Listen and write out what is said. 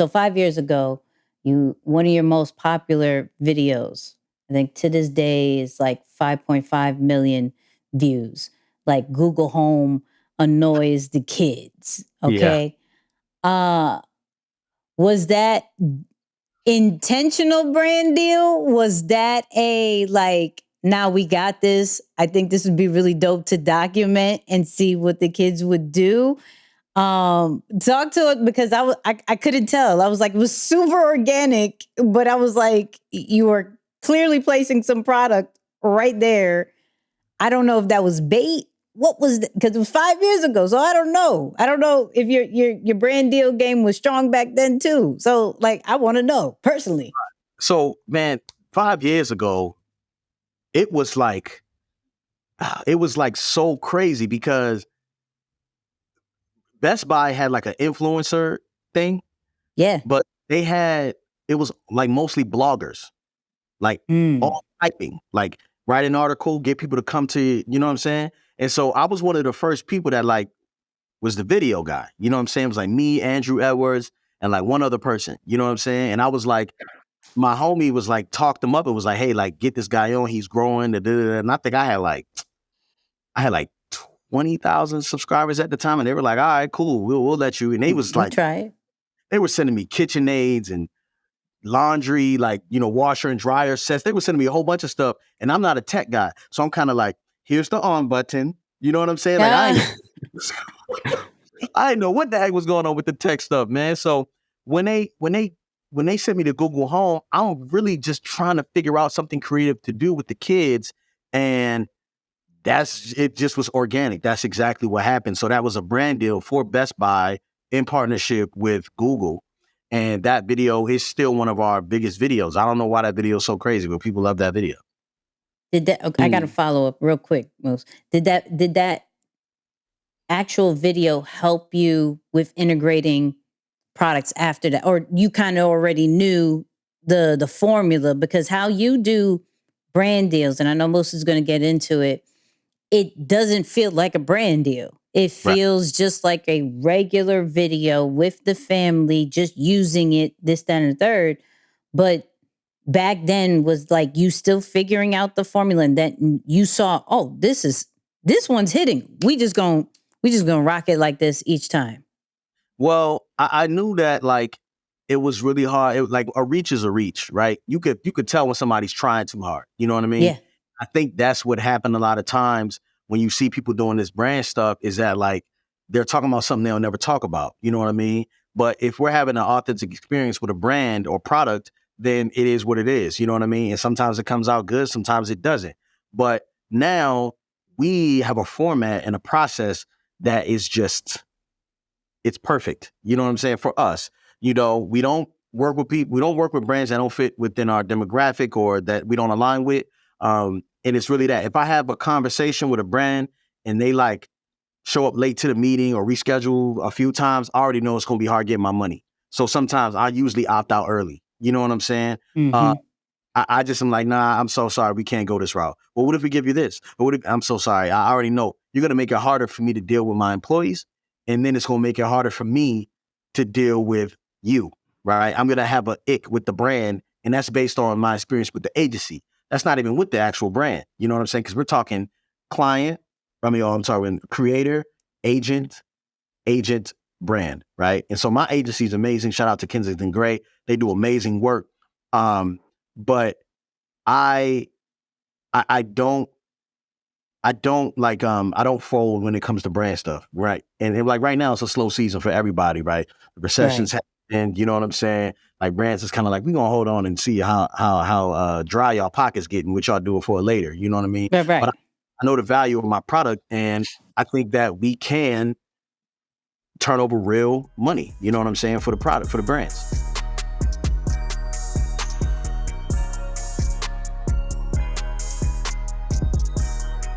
So 5 years ago, one of your most popular videos, I think to this day is like 5.5 million views. Like Google Home annoys the kids. Yeah. Okay. Was that intentional brand deal? Was that a like, now we got this? I think this would be really dope to document and see what the kids would do. Talk to it, because I couldn't tell. I was like, it was super organic, but I was like, you were clearly placing some product right there. I don't know if that was bait. What was, because it was 5 years ago, so I don't know. I don't know if your brand deal game was strong back then too. So like, I want to know personally. So man, 5 years ago, it was like so crazy because Best Buy had like an influencer thing. Yeah. But it was like mostly bloggers, like all typing, like write an article, get people to come to you, you know what I'm saying? And so I was one of the first people that like was the video guy, you know what I'm saying? It was like me, Andrew Edwards, and like one other person, you know what I'm saying? And I was like, my homie was like, talked him up. It was like, hey, like get this guy on, he's growing. And I think I had like 20,000 subscribers at the time. And they were like, all right, cool, we'll let you. And they was like, try it. They were sending me KitchenAids and laundry, like, washer and dryer sets. They were sending me a whole bunch of stuff. And I'm not a tech guy. So I'm kind of like, here's the on button. You know what I'm saying? Like, I didn't know what the heck was going on with the tech stuff, man. So when they sent me to Google Home, I'm really just trying to figure out something creative to do with the kids. And it just was organic. That's exactly what happened. So that was a brand deal for Best Buy in partnership with Google. And that video is still one of our biggest videos. I don't know why that video is so crazy, but people love that video. I got to follow up real quick, Moose. Did that actual video help you with integrating products after that? Or you kind of already knew the formula? Because how you do brand deals, and I know Moose is going to get into it, it doesn't feel like a brand deal. It feels just like a regular video with the family, just using it, this, that, and the third. But back then was like you still figuring out the formula, and then you saw, oh, this one's hitting. We just gonna rock it like this each time. Well, I knew that like it was really hard. It was like a reach is a reach, right? You could tell when somebody's trying too hard. You know what I mean? Yeah. I think that's what happened a lot of times when you see people doing this brand stuff, is that like they're talking about something they'll never talk about. You know what I mean? But if we're having an authentic experience with a brand or product, then it is what it is. You know what I mean? And sometimes it comes out good, sometimes it doesn't. But now we have a format and a process that is just, it's perfect. You know what I'm saying? For us, we don't work with people, we don't work with brands that don't fit within our demographic or that we don't align with. And it's really that. If I have a conversation with a brand and they like show up late to the meeting or reschedule a few times, I already know it's going to be hard getting my money. So sometimes I usually opt out early. You know what I'm saying? I just am like, nah, I'm so sorry, we can't go this route. Well, what if we give you this? I'm so sorry. I already know you're going to make it harder for me to deal with my employees. And then it's going to make it harder for me to deal with you, right? I'm going to have an ick with the brand. And that's based on my experience with the agency. That's not even with the actual brand. You know what I'm saying? Because we're talking creator, agent, brand, right? And so my agency is amazing. Shout out to Kensington Gray. They do amazing work. But I don't fold when it comes to brand stuff, right? And like right now, it's a slow season for everybody, right? The recession's happening, you know what I'm saying? Like brands is kind of like, we're gonna hold on and see how dry y'all pockets getting, which y'all do it for later, you know what I mean? Right. But I know the value of my product, and I think that we can turn over real money, you know what I'm saying, for the product, for the brands.